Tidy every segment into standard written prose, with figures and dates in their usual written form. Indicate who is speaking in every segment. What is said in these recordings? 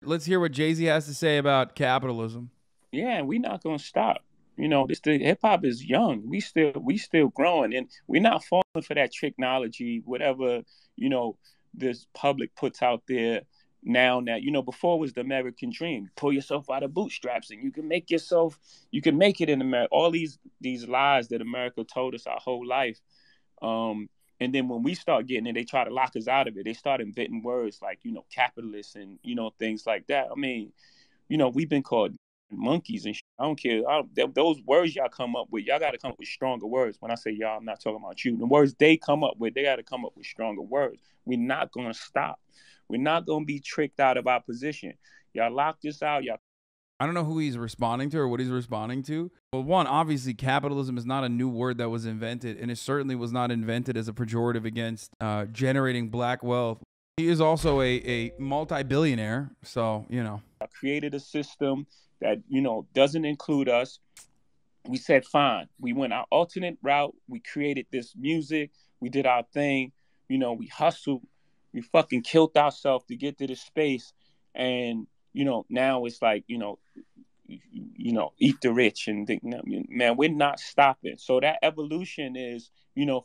Speaker 1: Let's hear what Jay-Z has to say about capitalism.
Speaker 2: Yeah, we're not gonna stop. You know, this the hip hop is young. We still growing, and we're not falling for that technology, whatever you know this public puts out there now. That before was the American dream. Pull yourself out of bootstraps, and you can make it in America. All these lies that America told us our whole life. And then when we start getting it, they try to lock us out of it. They start inventing words like capitalist and things like that. I mean, we've been called monkeys and shit. I don't care. Those words y'all come up with, y'all got to come up with stronger words. When I say y'all, I'm not talking about you. The words they come up with, they got to come up with stronger words. We're not going to stop. We're not going to be tricked out of our position. Y'all lock this out. Y'all.
Speaker 1: I don't know who he's responding to or what he's responding to. Well, one, obviously, capitalism is not a new word that was invented, and it certainly was not invented as a pejorative against generating black wealth. He is also a multi-billionaire, so,
Speaker 2: I created a system that, doesn't include us. We said, fine. We went our alternate route. We created this music. We did our thing. We hustled. We fucking killed ourselves to get to this space. And, now it's like, eat the rich and think, man, we're not stopping. So that evolution is,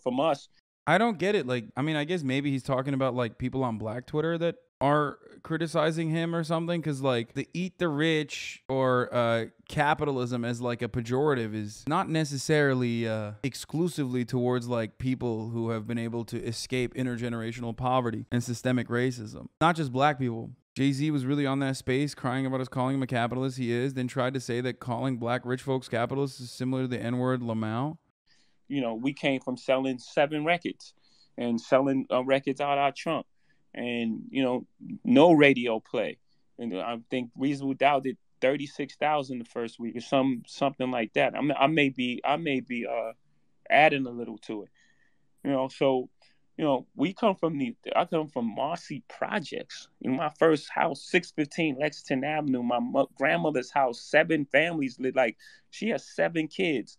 Speaker 2: from us.
Speaker 1: I don't get it. Like, I mean, I guess maybe he's talking about like people on Black Twitter that are criticizing him or something, because like the eat the rich or capitalism as like a pejorative is not necessarily exclusively towards like people who have been able to escape intergenerational poverty and systemic racism. Not just black people. Jay-Z was really on that space crying about us calling him a capitalist. He is. Then tried to say that calling black rich folks capitalists is similar to the N-word Lamau.
Speaker 2: We came from selling 7 records and selling records out our trunk, and no radio play. And I think Reasonable Doubt did 36,000 the first week or something like that. I may be adding a little to it. So I come from Marcy Projects. My first house, 615 Lexington Avenue. My grandmother's house, 7 families lived. Like, she has 7 kids.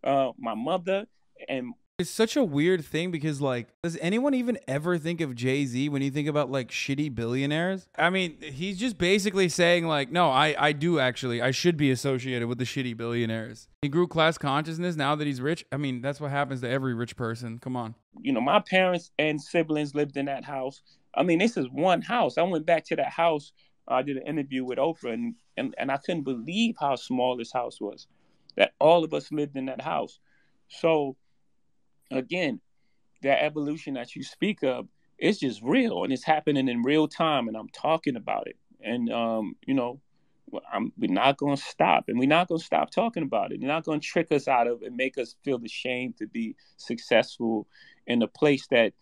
Speaker 2: My mother and
Speaker 1: it's such a weird thing because, like, does anyone even ever think of Jay-Z when you think about like shitty billionaires? I mean, he's just basically saying like, no, I do actually, I should be associated with the shitty billionaires. He grew class consciousness now that he's rich. I mean, that's what happens to every rich person. Come on.
Speaker 2: My parents and siblings lived in that house. I mean, this is one house. I went back to that house. I did an interview with Oprah, and I couldn't believe how small this house was. That all of us lived in that house. So, again, that evolution that you speak of, it's just real, and it's happening in real time, and I'm talking about it. And, we're not going to stop, and we're not going to stop talking about it. They're not going to trick us out of it and make us feel ashamed to be successful in a place that,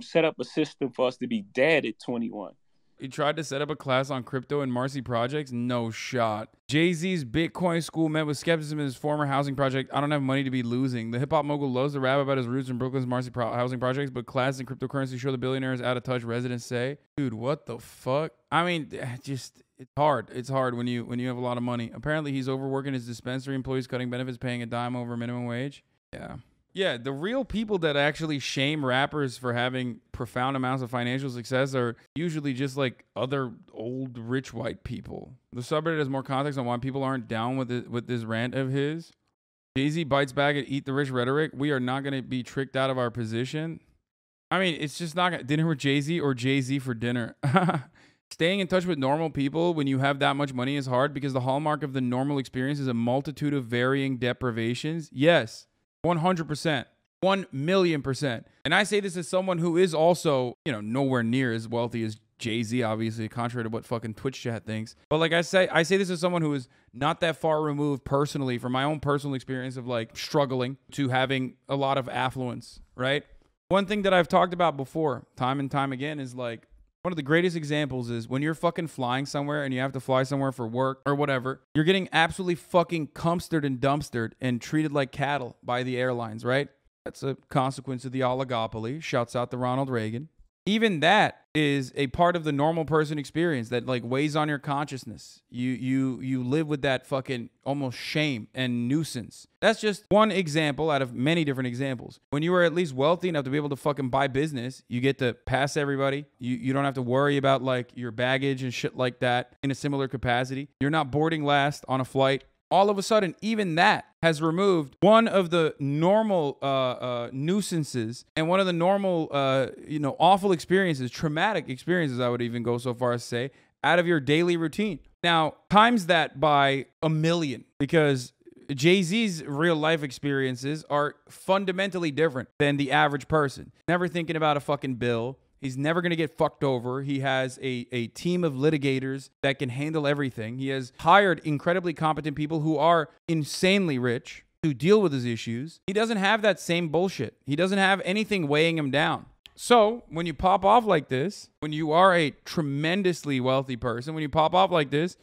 Speaker 2: set up a system for us to be dead at 21.
Speaker 1: He tried to set up a class on crypto and Marcy projects. No shot. Jay-Z's Bitcoin school met with skepticism in his former housing project. I don't have money to be losing. The hip-hop mogul loves to rap about his roots in Brooklyn's Marcy housing projects, but classes in cryptocurrency show the billionaire is out of touch, residents say. Dude, what the fuck? I mean, just, it's hard. It's hard when you have a lot of money. Apparently, he's overworking his dispensary employees, cutting benefits, paying a dime over minimum wage. Yeah. Yeah, the real people that actually shame rappers for having profound amounts of financial success are usually just like other old rich white people. The subreddit has more context on why people aren't down with this rant of his. Jay-Z bites back at eat the rich rhetoric. We are not going to be tricked out of our position. I mean, it's just not dinner with Jay-Z or Jay-Z for dinner. Staying in touch with normal people when you have that much money is hard because the hallmark of the normal experience is a multitude of varying deprivations. Yes. 100%. 1,000,000%. And I say this as someone who is also, nowhere near as wealthy as Jay-Z, obviously, contrary to what fucking Twitch chat thinks. But like I say this as someone who is not that far removed personally from my own personal experience of like struggling to having a lot of affluence, right? One thing that I've talked about before, time and time again, is like, one of the greatest examples is when you're fucking flying somewhere and you have to fly somewhere for work or whatever, you're getting absolutely fucking cumpstered and dumpstered and treated like cattle by the airlines, right? That's a consequence of the oligopoly. Shouts out to Ronald Reagan. Even that is a part of the normal person experience that like weighs on your consciousness. You live with that fucking almost shame and nuisance. That's just one example out of many different examples. When you are at least wealthy enough to be able to fucking buy business, you get to pass everybody. You don't have to worry about like your baggage and shit like that in a similar capacity. You're not boarding last on a flight. All of a sudden, even that has removed one of the normal nuisances and one of the normal, awful experiences, traumatic experiences, I would even go so far as to say, out of your daily routine. Now, times that by a million, because Jay-Z's real life experiences are fundamentally different than the average person. Never thinking about a fucking bill. He's never going to get fucked over. He has a team of litigators that can handle everything. He has hired incredibly competent people who are insanely rich to deal with his issues. He doesn't have that same bullshit. He doesn't have anything weighing him down. So when you pop off like this, when you are a tremendously wealthy person, when you pop off like this,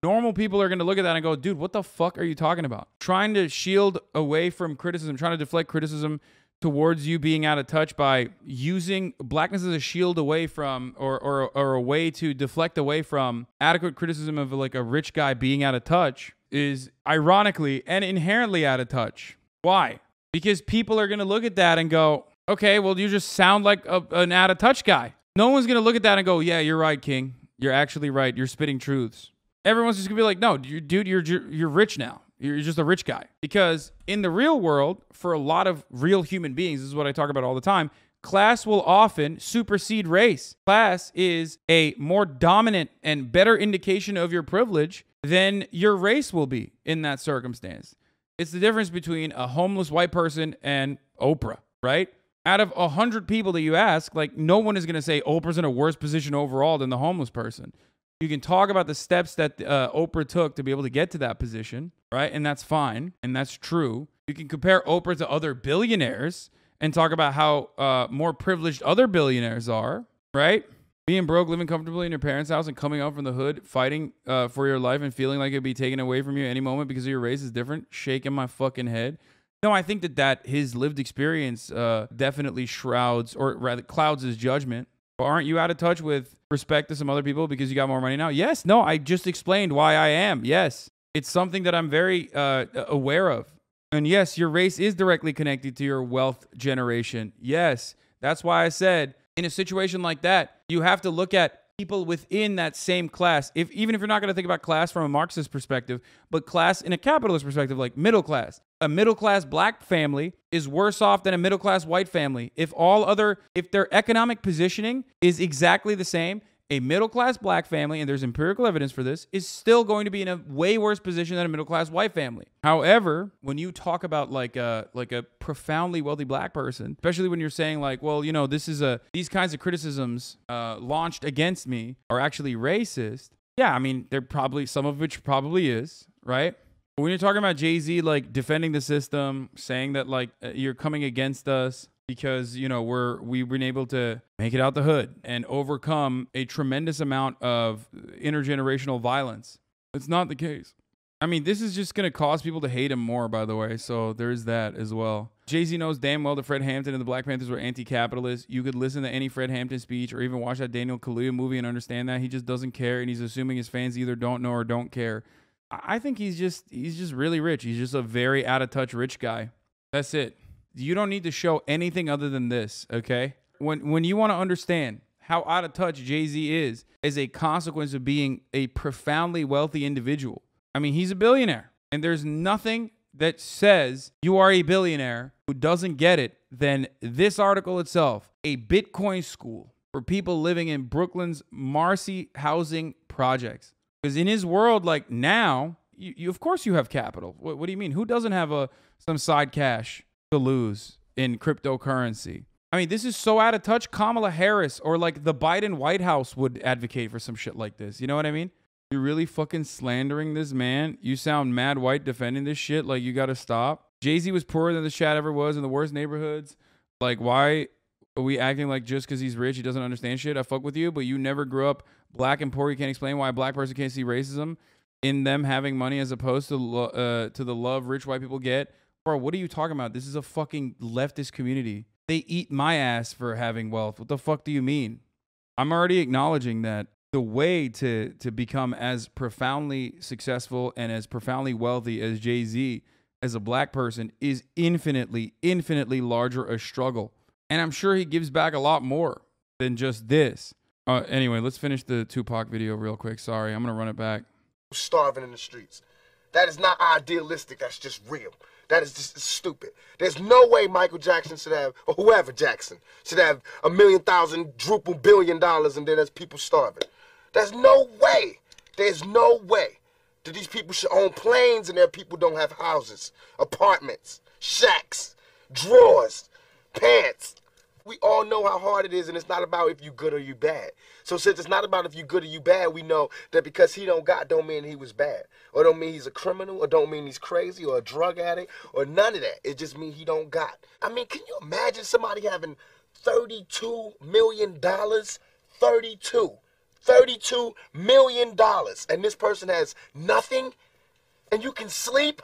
Speaker 1: normal people are going to look at that and go, dude, what the fuck are you talking about? Trying to shield away from criticism, trying to deflect criticism towards you being out of touch by using blackness as a shield away from or a way to deflect away from adequate criticism of like a rich guy being out of touch is ironically and inherently out of touch. Why? Because people are going to look at that and go, okay, well, you just sound like an out of touch guy. No one's going to look at that and go, yeah, you're right, King. You're actually right. You're spitting truths. Everyone's just going to be like, no, dude, you're rich now. You're just a rich guy. Because in the real world, for a lot of real human beings, this is what I talk about all the time, class will often supersede race. Class is a more dominant and better indication of your privilege than your race will be in that circumstance. It's the difference between a homeless white person and Oprah, right? Out of 100 people that you ask, like no one is going to say Oprah's in a worse position overall than the homeless person. You can talk about the steps that Oprah took to be able to get to that position, right? And that's fine. And that's true. You can compare Oprah to other billionaires and talk about how more privileged other billionaires are, right? Being broke, living comfortably in your parents' house and coming out from the hood, fighting for your life and feeling like it'd be taken away from you at any moment because of your race is different. Shaking my fucking head. No, I think that his lived experience definitely shrouds or rather clouds his judgment. But aren't you out of touch with respect to some other people because you got more money now? Yes. No, I just explained why I am. Yes. It's something that I'm very aware of. And yes, your race is directly connected to your wealth generation. Yes. That's why I said in a situation like that, you have to look at people within that same class, even if you're not going to think about class from a Marxist perspective, but class in a capitalist perspective, like middle class. A middle class black family is worse off than a middle class white family. If their economic positioning is exactly the same, a middle class black family, and there's empirical evidence for this, is still going to be in a way worse position than a middle class white family. However, when you talk about like a profoundly wealthy black person, especially when you're saying like, well, you know, these kinds of criticisms launched against me are actually racist. Yeah, I mean, they're probably some of which probably is, right? But when you're talking about Jay-Z like defending the system, saying that like you're coming against us because, you know, we've been able to make it out the hood and overcome a tremendous amount of intergenerational violence. It's not the case. I mean, this is just going to cause people to hate him more, by the way. So there's that as well. Jay-Z knows damn well that Fred Hampton and the Black Panthers were anti-capitalist. You could listen to any Fred Hampton speech or even watch that Daniel Kaluuya movie and understand that. He just doesn't care, and he's assuming his fans either don't know or don't care. I think he's just really rich. He's just a very out-of-touch rich guy. That's it. You don't need to show anything other than this, okay? When you want to understand how out of touch Jay-Z is as a consequence of being a profoundly wealthy individual. I mean, he's a billionaire, and there's nothing that says you are a billionaire who doesn't get it than this article itself, a Bitcoin school for people living in Brooklyn's Marcy housing projects. Because in his world, like now, you of course you have capital. What do you mean? Who doesn't have some side cash to lose in cryptocurrency? I mean, this is so out of touch. Kamala Harris or like the Biden White House would advocate for some shit like this. You know what I mean? You're really fucking slandering this man. You sound mad white defending this shit. Like, you got to stop. Jay-Z was poorer than the Shad ever was in the worst neighborhoods. Like, why are we acting like just because he's rich, he doesn't understand shit? I fuck with you, but you never grew up black and poor. You can't explain why a black person can't see racism in them having money as opposed to the love rich white people get. Bro, what are you talking about? This is a fucking leftist community. they eat my ass for having wealth. What the fuck do you mean? I'm already acknowledging that the way to become as profoundly successful and as profoundly wealthy as Jay-Z as a black person is infinitely, infinitely larger a struggle. And I'm sure he gives back a lot more than just this. Anyway, let's finish the Tupac video real quick. Sorry, I'm going to run it back.
Speaker 3: Starving in the streets. That is not idealistic. That's just real. That is just stupid. There's no way Michael Jackson should have, or whoever Jackson, should have $1 million, $1 billion, and then there's people starving. There's no way. There's no way that these people should own planes and their people don't have houses, apartments, shacks, drawers, pants. We all know how hard it is, and it's not about if you good or you bad. So since it's not about if you good or you bad, we know that because he don't got don't mean he was bad. Or don't mean he's a criminal, or don't mean he's crazy, or a drug addict, or none of that. It just means he don't got. I mean, can you imagine somebody having $32 million? $32 million. And this person has nothing? And you can sleep?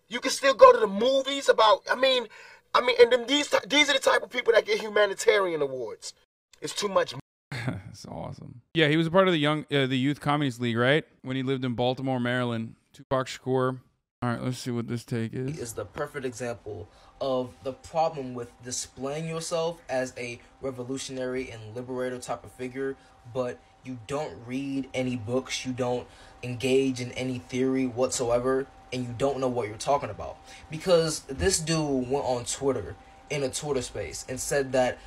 Speaker 3: You can still go to the movies about, I mean, and then these are the type of people that get humanitarian awards. It's too much.
Speaker 1: That's awesome. Yeah, he was a part of the Youth Communist League, right? When he lived in Baltimore, Maryland. Tupac Shakur. All right, let's see what this take is.
Speaker 4: Is the perfect example of the problem with displaying yourself as a revolutionary and liberator type of figure, but you don't read any books, you don't engage in any theory whatsoever, and you don't know what you're talking about. Because this dude went on Twitter, in a Twitter space, and said that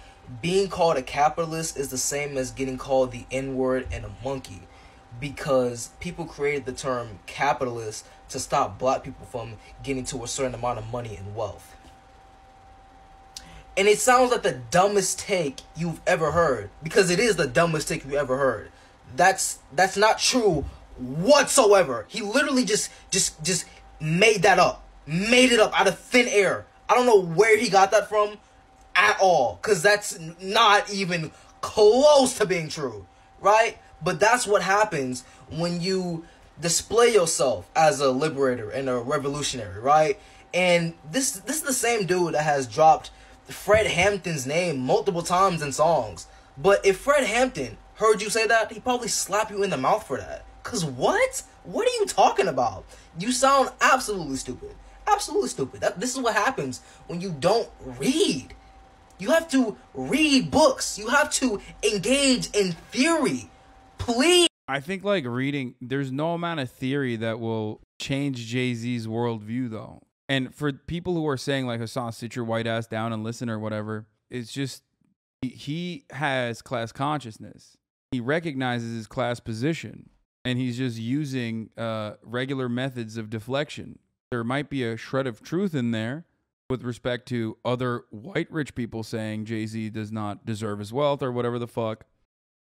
Speaker 4: being called a capitalist is the same as getting called the N-word and a monkey, because people created the term capitalist to stop black people from getting to a certain amount of money and wealth. And it sounds like the dumbest take you've ever heard, because it is the dumbest take you've ever heard. That's not true whatsoever. He literally just made that up. Made it up out of thin air. I don't know where he got that from at all, because that's not even close to being true, right? But that's what happens when you display yourself as a liberator and a revolutionary, right? And this is the same dude that has dropped Fred Hampton's name multiple times in songs. But if Fred Hampton heard you say that, he'd probably slap you in the mouth for that. Cause what? What are you talking about? You sound absolutely stupid. Absolutely stupid. This is what happens when you don't read. You have to read books. You have to engage in theory. Please.
Speaker 1: I think like reading, there's no amount of theory that will change Jay-Z's worldview though. And for people who are saying like, Hasan, sit your white ass down and listen or whatever, it's just, he has class consciousness. He recognizes his class position and he's just using regular methods of deflection. There might be a shred of truth in there with respect to other white rich people saying Jay-Z does not deserve his wealth or whatever the fuck.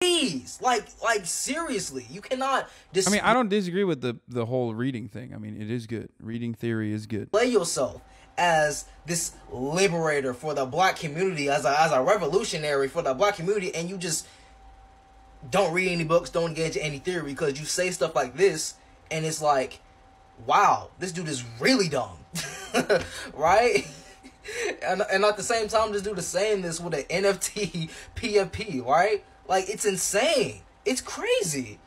Speaker 4: Please, like seriously, you cannot.
Speaker 1: I mean, I don't disagree with the whole reading thing. I mean, it is good. Reading theory is good.
Speaker 4: Play yourself as this liberator for the black community, as a revolutionary for the black community, and you just don't read any books, don't engage in any theory, because you say stuff like this, and it's like, wow, this dude is really dumb, right? And at the same time, this dude is saying this with an NFT PFP, right? Like, it's insane. It's crazy.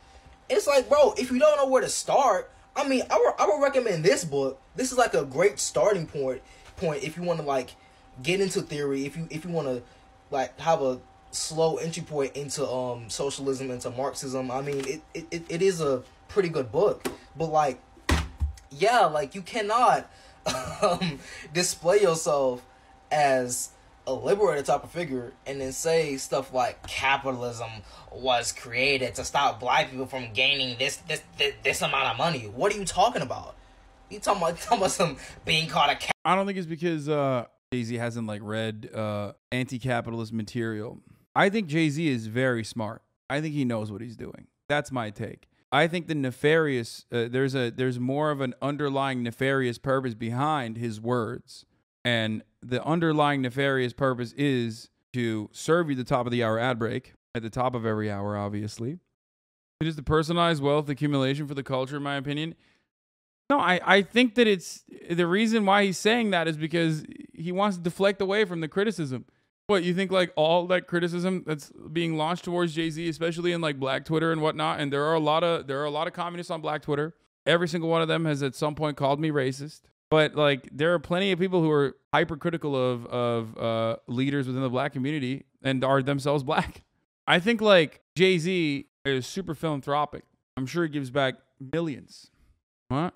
Speaker 4: It's like, bro, if you don't know where to start, I mean, I would recommend this book. This is like a great starting point if you want to like get into theory, if you want to like have a slow entry point into socialism, into Marxism. I mean, it is a pretty good book. But like, yeah, like you cannot display yourself as a liberator type of figure and then say stuff like capitalism was created to stop black people from gaining this amount of money. What are you talking about? You talking about some being called a
Speaker 1: I don't think it's because Jay-Z hasn't like read anti-capitalist material. I think Jay-Z is very smart. I think he knows what he's doing. That's my take. I think the nefarious there's more of an underlying nefarious purpose behind his words. And the underlying nefarious purpose is to serve you the top of the hour ad break at the top of every hour, obviously. It is the personalized wealth accumulation for the culture, in my opinion. No, I think that it's the reason why he's saying that is because he wants to deflect away from the criticism. What, you think like all that criticism that's being launched towards Jay-Z, especially in like Black Twitter and whatnot, and there are a lot of communists on Black Twitter. Every single one of them has at some point called me racist. But like there are plenty of people who are hypercritical of leaders within the Black community and are themselves Black. I think like Jay-Z is super philanthropic. I'm sure he gives back millions. What?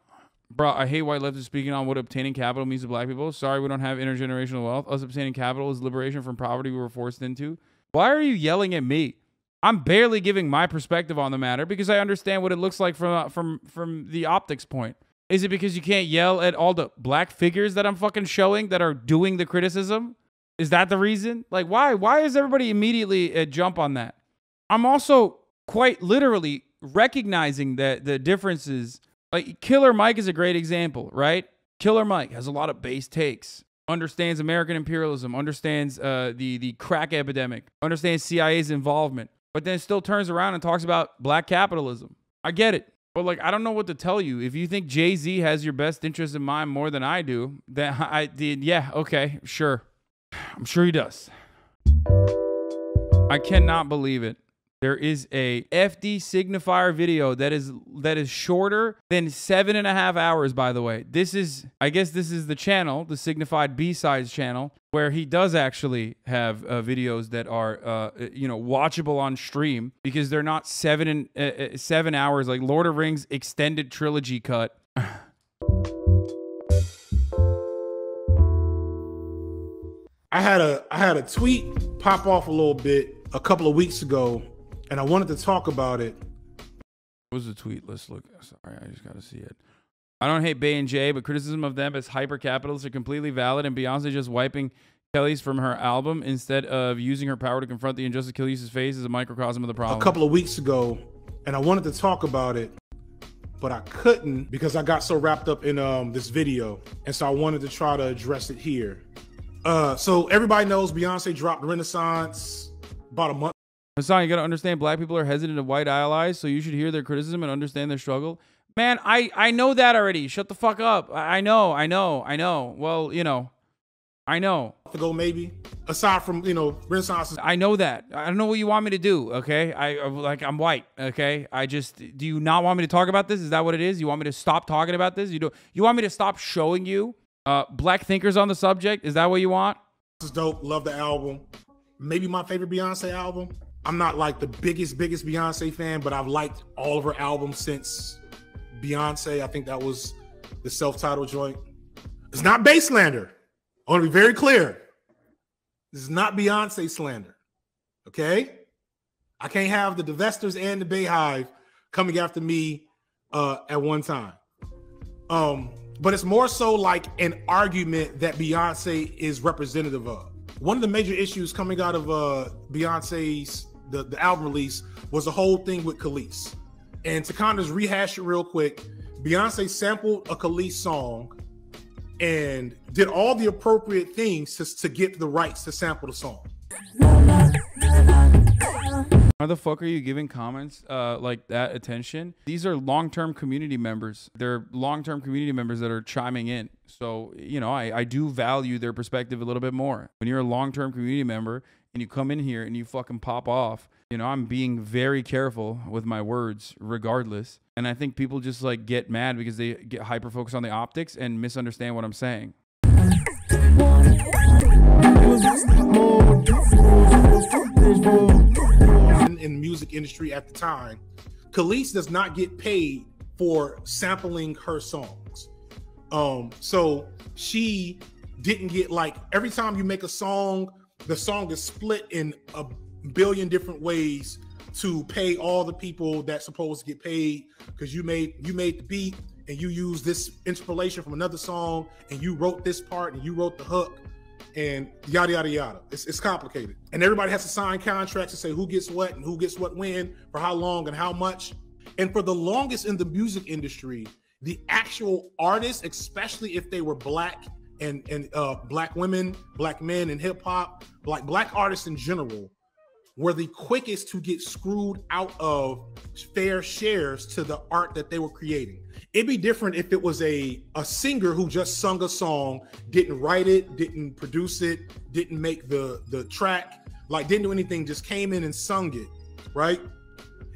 Speaker 1: Bro, I hate white leftists speaking on what obtaining capital means to Black people. Sorry, we don't have intergenerational wealth. Us obtaining capital is liberation from poverty we were forced into. Why are you yelling at me? I'm barely giving my perspective on the matter because I understand what it looks like from the optics point. Is it because you can't yell at all the Black figures that I'm fucking showing that are doing the criticism? Is that the reason? Like, why? Why is everybody immediately jump on that? I'm also quite literally recognizing that the differences. Like, Killer Mike is a great example, right? Killer Mike has a lot of base takes, understands American imperialism, understands the crack epidemic, understands CIA's involvement, but then still turns around and talks about Black capitalism. I get it. But, like, I don't know what to tell you. If you think Jay-Z has your best interest in mind more than I do, then I did. Yeah, okay, sure. I'm sure he does. I cannot believe it. There is a FD signifier video that is shorter than 7.5 hours, by the way. I guess this is the channel, the Signified B-Sides channel, where he does actually have videos that are, watchable on stream because they're not 7 hours, like Lord of Rings extended trilogy cut.
Speaker 5: I had a tweet pop off a little bit a couple of weeks ago, and I wanted to talk about it.
Speaker 1: What was the tweet? Let's look. Sorry, I just got to see it. I don't hate Bay and Jay, but criticism of them as hyper-capitalists are completely valid, and Beyonce just wiping Kelly's from her album instead of using her power to confront the injustice Kelly's face is a microcosm of the problem.
Speaker 5: A couple of weeks ago, and I wanted to talk about it, but I couldn't because I got so wrapped up in this video, and so I wanted to try to address it here. So everybody knows Beyonce dropped Renaissance about a month.
Speaker 1: Hasan, you got to understand Black people are hesitant to white allies, so you should hear their criticism and understand their struggle. Man, I know that already. Shut the fuck up. I know. Well, I know.
Speaker 5: Ago, maybe. Aside from, Renaissance.
Speaker 1: I know that. I don't know what you want me to do, okay? I'm white, okay? Do you not want me to talk about this? Is that what it is? You want me to stop talking about this? You want me to stop showing you Black thinkers on the subject? Is that what you want?
Speaker 5: This is dope. Love the album. Maybe my favorite Beyonce album. I'm not like the biggest Beyonce fan, but I've liked all of her albums since Beyonce. I think that was the self-titled joint. It's not bass slander. I want to be very clear. This is not Beyonce slander. Okay? I can't have the Divestors and the Bayhive coming after me at one time. But it's more so like an argument that Beyonce is representative of. One of the major issues coming out of Beyonce's the album release was the whole thing with Khalees. And to kind of rehash it real quick, Beyonce sampled a Khalees song and did all the appropriate things to get the rights to sample the song.
Speaker 1: Why the fuck are you giving comments like that attention? These are long-term community members. They're long-term community members that are chiming in. So, I do value their perspective a little bit more. When you're a long-term community member and you come in here and you fucking pop off, I'm being very careful with my words regardless. And I think people just like get mad because they get hyper-focused on the optics and misunderstand what I'm saying.
Speaker 5: In the music industry at the time, Khalees does not get paid for sampling her songs. So she didn't get, like, every time you make a song, the song is split in a billion different ways to pay all the people that's supposed to get paid, because you made the beat and you use this inspiration from another song and you wrote this part and you wrote the hook and yada yada yada. It's complicated, and everybody has to sign contracts to say who gets what and who gets what when, for how long and how much. And for the longest in the music industry, the actual artists, especially if they were Black and Black women, Black men in hip hop, like Black artists in general, were the quickest to get screwed out of fair shares to the art that they were creating. It'd be different if it was a singer who just sung a song, didn't write it, didn't produce it, didn't make the track, like didn't do anything, just came in and sung it, right?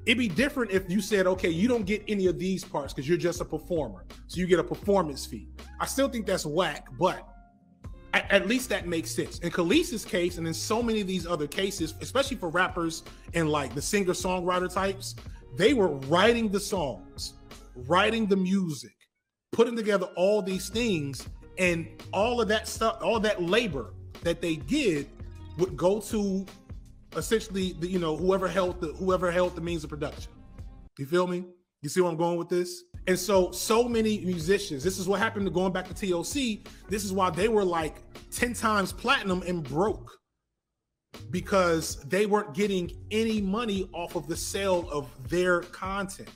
Speaker 5: It'd be different if you said, okay, you don't get any of these parts because you're just a performer. So you get a performance fee. I still think that's whack, but at least that makes sense. In Khalees's case, and in so many of these other cases, especially for rappers and like the singer-songwriter types, they were writing the songs, writing the music, putting together all these things, and all of that stuff, all that labor that they did would go to essentially the, whoever held the means of production. You feel me? You see where I'm going with this? And so many musicians, this is what happened to going back to TLC. This is why they were like 10 times platinum and broke, because they weren't getting any money off of the sale of their content.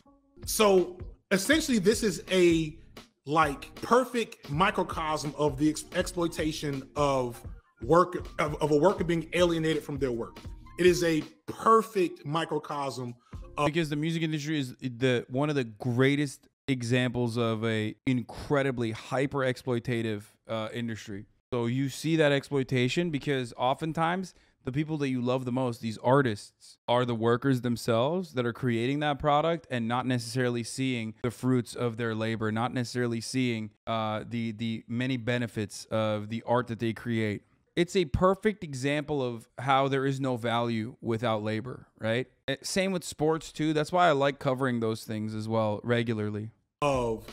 Speaker 5: So essentially this is a like perfect microcosm of the exploitation of work, of a worker being alienated from their work. It is a perfect microcosm
Speaker 1: because the music industry is one of the greatest examples of a incredibly hyper exploitative industry. So you see that exploitation because oftentimes the people that you love the most, these artists, are the workers themselves that are creating that product and not necessarily seeing the fruits of their labor, not necessarily seeing the many benefits of the art that they create. It's a perfect example of how there is no value without labor, right? Same with sports too. That's why I like covering those things as well regularly. Of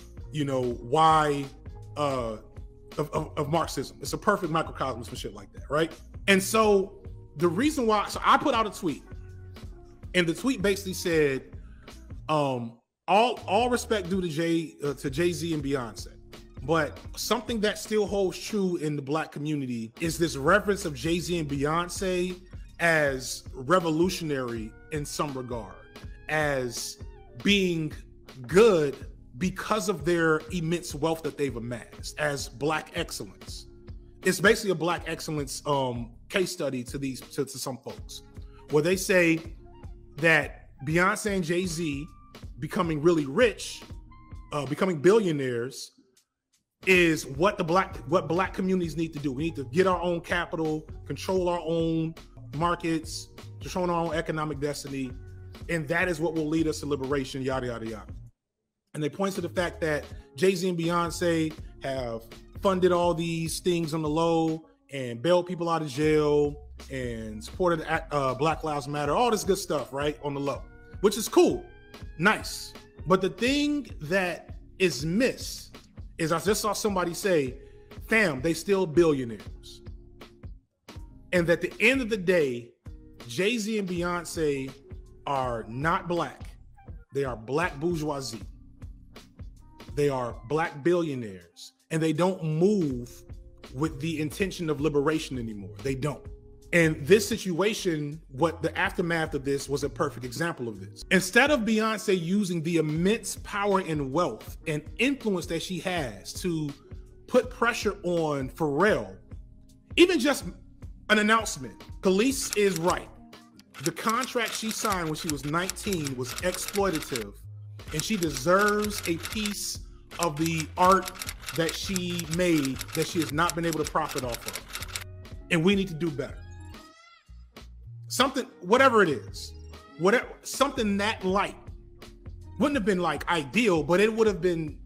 Speaker 5: Marxism. It's a perfect microcosm for shit like that, right? And so the reason why, so I put out a tweet, and the tweet basically said, all respect due to Jay-Z and Beyonce. But something that still holds true in the Black community is this reference of Jay-Z and Beyonce as revolutionary in some regard, as being good because of their immense wealth that they've amassed, as Black excellence. It's basically a Black excellence case study to some folks, where they say that Beyonce and Jay-Z becoming really rich, becoming billionaires, is what Black communities need to do. We need to get our own capital, control our own markets, control our own economic destiny, and that is what will lead us to liberation, yada, yada, yada. And they point to the fact that Jay-Z and Beyonce have funded all these things on the low and bailed people out of jail and supported Black Lives Matter, all this good stuff, right, on the low, which is cool, nice. But the thing that is missed is I just saw somebody say, fam, they still billionaires. And at the end of the day, Jay-Z and Beyonce are not Black. They are Black bourgeoisie. They are Black billionaires. And they don't move with the intention of liberation anymore. They don't. And this situation, what the aftermath of this was a perfect example of this. Instead of Beyonce using the immense power and wealth and influence that she has to put pressure on Pharrell, even just an announcement, Khalees is right. The contract she signed when she was 19 was exploitative, and she deserves a piece of the art that she made that she has not been able to profit off of. And we need to do better. Something, whatever it is, something that light wouldn't have been like ideal, but it would have been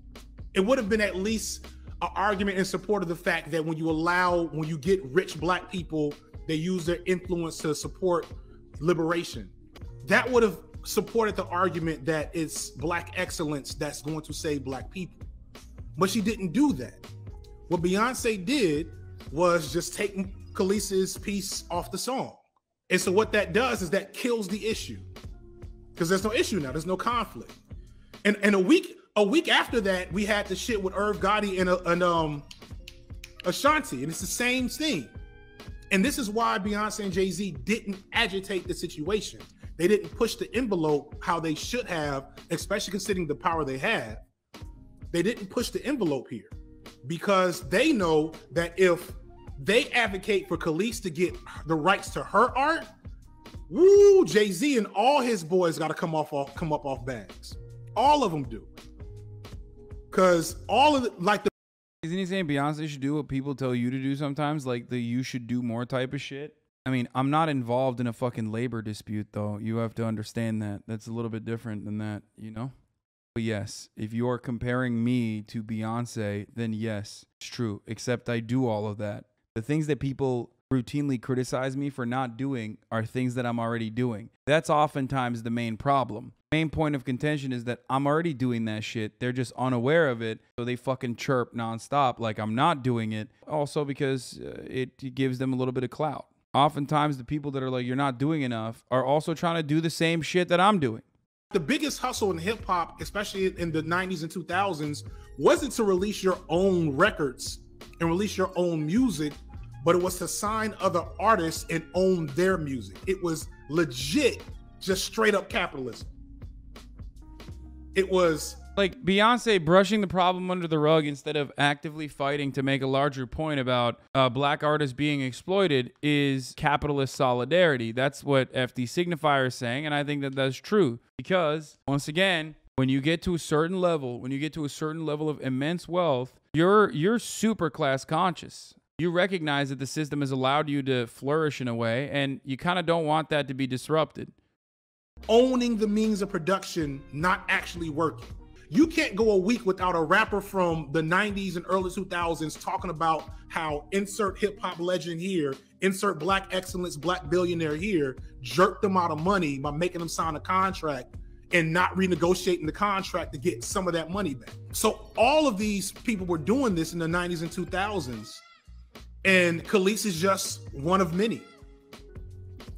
Speaker 5: at least an argument in support of the fact that when you get rich Black people, they use their influence to support liberation. That would have supported the argument that it's Black excellence that's going to save Black people. But she didn't do that. What Beyonce did was just take Khalees's piece off the song. And so what that does is that kills the issue, because there's no issue now. There's no conflict. And a week after that, we had the shit with Irv Gotti and Ashanti, and it's the same thing. And this is why Beyonce and Jay-Z didn't agitate the situation. They didn't push the envelope how they should have, especially considering the power they have. They didn't push the envelope here because they know that if they advocate for Khalees to get the rights to her art, Woo, Jay-Z and all his boys got to come up off bags. All of them do. Cause all of the, like the.
Speaker 1: Isn't he saying Beyonce should do what people tell you to do sometimes? Like the you should do more type of shit? I mean, I'm not involved in a fucking labor dispute though. You have to understand that. That's a little bit different than that, you know? But yes, if you are comparing me to Beyonce, then yes, it's true. Except I do all of that. The things that people routinely criticize me for not doing are things that I'm already doing. That's oftentimes the main problem. Main point of contention is that I'm already doing that shit. They're just unaware of it, so they fucking chirp nonstop like I'm not doing it. Also because it gives them a little bit of clout. Oftentimes the people that are like, you're not doing enough, are also trying to do the same shit that I'm doing.
Speaker 5: The biggest hustle in hip hop, especially in the 90s and 2000s, wasn't to release your own records and release your own music, but it was to sign other artists and own their music. It was legit, just straight up capitalism. It was
Speaker 1: like Beyonce brushing the problem under the rug instead of actively fighting to make a larger point about black artists being exploited is capitalist solidarity. That's what FD Signifier is saying, and I think that that's true. Because, once again, when you get to a certain level, of immense wealth, you're super class conscious. You recognize that the system has allowed you to flourish in a way, and you kind of don't want that to be disrupted.
Speaker 5: Owning the means of production, not actually working. You can't go a week without a rapper from the 90s and early 2000s talking about how insert hip hop legend here, insert black excellence, black billionaire here, jerked them out of money by making them sign a contract and not renegotiating the contract to get some of that money back. So all of these people were doing this in the 90s and 2000s. And Khalees is just one of many.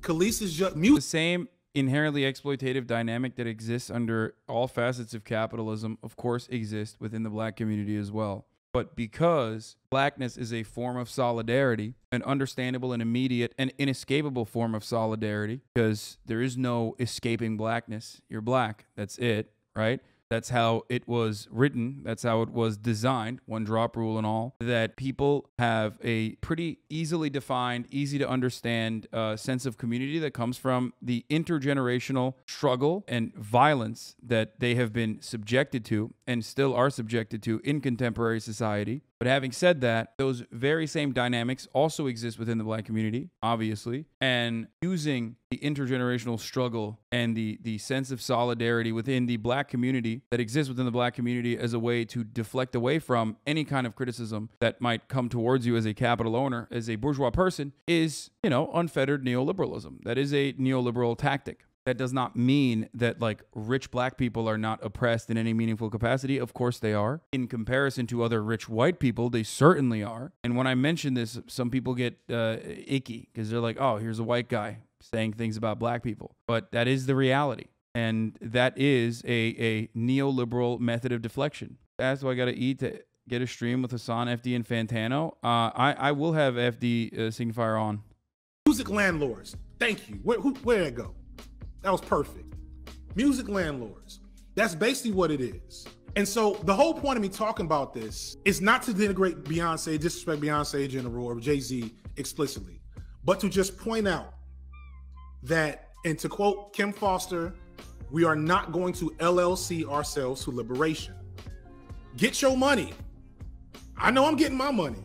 Speaker 5: Khalees is just music.
Speaker 1: The same inherently exploitative dynamic that exists under all facets of capitalism, of course, exists within the black community as well. But because blackness is a form of solidarity, an understandable and immediate and inescapable form of solidarity, because there is no escaping blackness. You're black. That's it, right? That's how it was written. That's how it was designed, one drop rule and all, that people have a pretty easily defined, easy to understand sense of community that comes from the intergenerational struggle and violence that they have been subjected to and still are subjected to in contemporary society. But having said that, those very same dynamics also exist within the black community, obviously, and using the intergenerational struggle and the sense of solidarity within the black community that exists within the black community as a way to deflect away from any kind of criticism that might come towards you as a capital owner, as a bourgeois person, is, you know, unfettered neoliberalism. That is a neoliberal tactic. That does not mean that like rich black people are not oppressed in any meaningful capacity. Of course they are. In comparison to other rich white people, they certainly are. And when I mention this, some people get icky because they're like, oh, here's a white guy saying things about black people. But that is the reality. And that is a neoliberal method of deflection. That's why I got to eat to get a stream with Hasan, FD, and Fantano. I will have FD Signifier on.
Speaker 5: Music landlords. Thank you. Where did it go? That was perfect. Music landlords. That's basically what it is. And so the whole point of me talking about this is not to denigrate Beyonce, disrespect Beyonce in general or Jay-Z explicitly, but to just point out that, and to quote Kim Foster, we are not going to LLC ourselves to liberation. Get your money. I know I'm getting my money.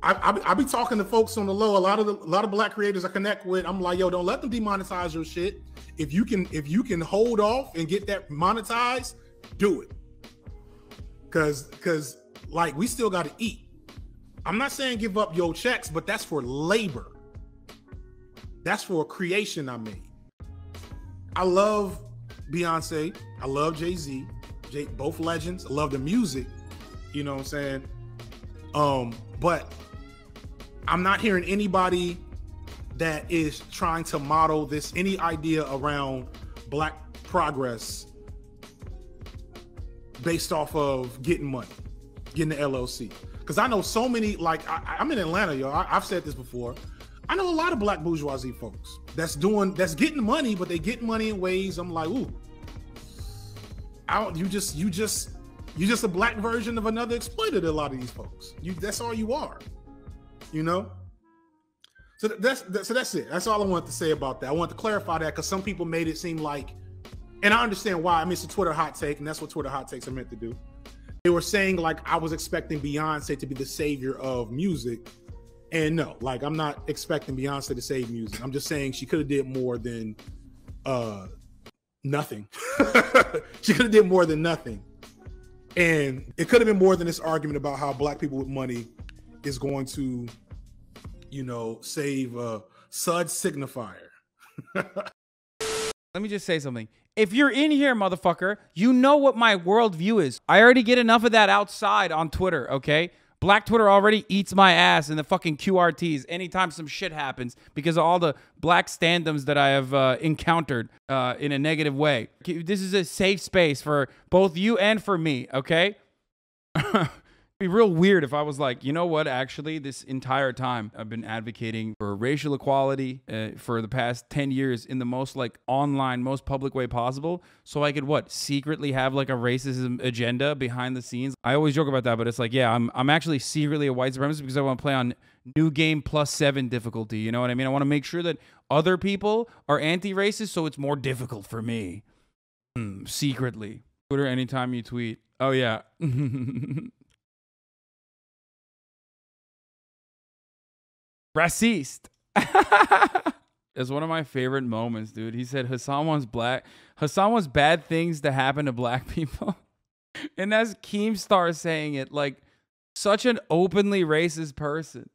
Speaker 5: I be talking to folks on the low. A lot of black creators I connect with. I'm like, yo, don't let them demonetize your shit. If you can hold off and get that monetized, do it. Cause like we still got to eat. I'm not saying give up your checks, but that's for labor. That's for a creation I made. I love Beyonce. I love Jay-Z. Both legends. I love the music. You know what I'm saying? But I'm not hearing anybody that is trying to model any idea around black progress based off of getting money, getting the LLC. Because I know so many, like I'm in Atlanta, y'all. I've said this before. I know a lot of black bourgeoisie folks that's getting money, but they getting money in ways I'm like, ooh, you just a black version of another exploited. A lot of these folks, that's all you are, you know. So that's it. That's all I wanted to say about that. I want to clarify that because some people made it seem like, and I understand why. I mean, it's a Twitter hot take, and that's what Twitter hot takes are meant to do. They were saying like I was expecting Beyonce to be the savior of music, and no, like I'm not expecting Beyonce to save music. I'm just saying she could have did more than nothing. She could have did more than nothing, and it could have been more than this argument about how black people with money is going to, you know, save Sud Signifier.
Speaker 1: Let me just say something. If you're in here, motherfucker, you know what my worldview is. I already get enough of that outside on Twitter, okay? Black Twitter already eats my ass in the fucking QRTs anytime some shit happens because of all the black standums that I have encountered in a negative way. This is a safe space for both you and for me, okay? It'd be real weird if I was like, you know what, actually, this entire time I've been advocating for racial equality for the past 10 years in the most like online, most public way possible. So I could secretly have like a racism agenda behind the scenes. I always joke about that, but it's like, yeah, I'm actually secretly a white supremacist because I want to play on new game +7 difficulty. You know what I mean? I want to make sure that other people are anti-racist, so it's more difficult for me. Secretly. Twitter anytime you tweet. Oh, yeah. Racist. It's one of my favorite moments, dude. He said Hasan wants bad things to happen to black people. And that's Keemstar saying it, like such an openly racist person.